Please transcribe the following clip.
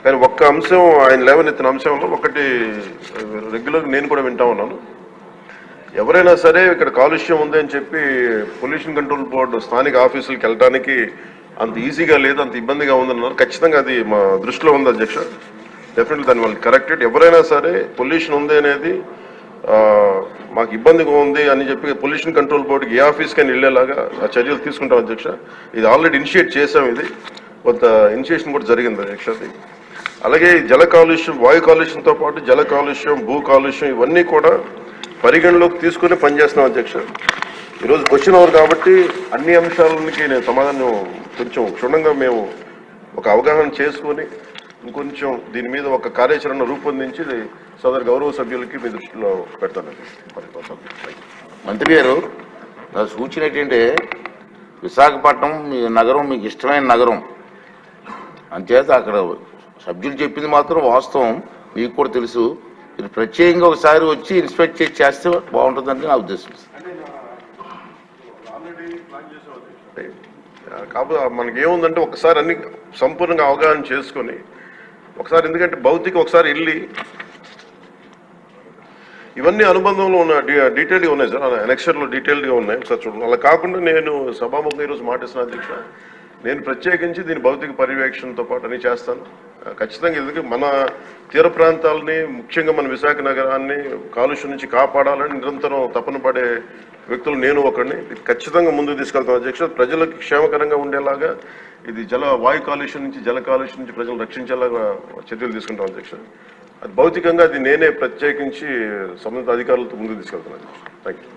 కానీ ఒక్క అంశం ఆయన లేవనెత్తిన అంశంలో ఒకటి రెగ్యులర్గా నేను కూడా వింటా ఉన్నాను. ఎవరైనా సరే ఇక్కడ కాలుష్యం ఉంది అని చెప్పి పొల్యూషన్ కంట్రోల్ బోర్డు స్థానిక ఆఫీసులకు వెళ్ళడానికి అంత ఈజీగా లేదు, అంత ఇబ్బందిగా ఉందన్నారు. ఖచ్చితంగా అది మా దృష్టిలో ఉంది అధ్యక్ష. డెఫినెట్లీ దాన్ని వాళ్ళు కరెక్టెడ్. ఎవరైనా సరే పొల్యూషన్ ఉంది అనేది మాకు ఇబ్బందిగా ఉంది అని చెప్పి పొల్యూషన్ కంట్రోల్ బోర్డుకి ఏ ఆఫీస్కైనా వెళ్ళేలాగా ఆ చర్యలు తీసుకుంటాం అధ్యక్ష. ఇది ఆల్రెడీ ఇనిషియేట్ చేసాం, ఇది కొంత ఇనిషియేషన్ కూడా జరిగింది అధ్యక్ష. అలాగే జల కాలుష్యం, వాయు కాలుష్యంతో పాటు జల కాలుష్యం, భూ కాలుష్యం ఇవన్నీ కూడా పరిగణలోకి తీసుకుని పనిచేస్తున్నాం అధ్యక్ష. ఈరోజు క్వశ్చన్ అవర్ కాబట్టి అన్ని అంశాలకి నేను సమాధానం కొంచెం క్షుణ్ణంగా మేము ఒక అవగాహన చేసుకొని ఇంకొంచెం దీని మీద ఒక కార్యాచరణ రూపొందించి సదరు గౌరవ సభ్యులకి మీ దృష్టిలో పెడతానండి. మంత్రి గారు, నా సూచన ఏంటంటే విశాఖపట్నం మీ నగరం మీకు ఇష్టమైన నగరం అంచేత అక్కడ సభ్యులు చెప్పింది మాత్రం వాస్తవం, మీకు కూడా తెలుసు. మీరు ప్రత్యేకంగా ఒకసారి వచ్చి ఇన్స్పెక్ట్ చేస్తే బాగుంటుందని నా ఉద్దేశం. కాకపోతే మనకి ఏముందంటే ఒకసారి అన్ని సంపూర్ణంగా అవగాహన చేసుకొని ఒకసారి, ఎందుకంటే భౌతిక ఒకసారి వెళ్ళి ఇవన్నీ అనుబంధంలో ఉన్న డీటెయిల్గా ఉన్నాయి సార్, ఎనెక్చర్లో డీటెయిల్గా ఉన్నాయి, ఒకసారి చూడండి. అలా కాకుండా నేను సభాముఖంగా ఈరోజు మాటిస్తున్నాను అధ్యక్ష, నేను ప్రత్యేకించి దీని భౌతిక పర్యవేక్షణతో పాటు అన్ని చేస్తాను ఖచ్చితంగా. ఎందుకంటే మన తీర ప్రాంతాలని, ముఖ్యంగా మన విశాఖ నగరాన్ని కాలుష్యం నుంచి కాపాడాలని నిరంతరం తపన పడే వ్యక్తులు నేను ఒకరిని. ఇది ఖచ్చితంగా ముందుకు తీసుకెళ్తాను అధ్యక్ష. ప్రజలకు క్షేమకరంగా ఉండేలాగా ఇది వాయు కాలుష్యం నుంచి, జల కాలుష్యం నుంచి ప్రజలు రక్షించేలాగా చర్యలు తీసుకుంటాం అధ్యక్ష. అది భౌతికంగా అది నేనే ప్రత్యేకించి సంబంధిత అధికారులతో ముందుకు తీసుకెళ్తాను అధ్యక్ష. Thank you.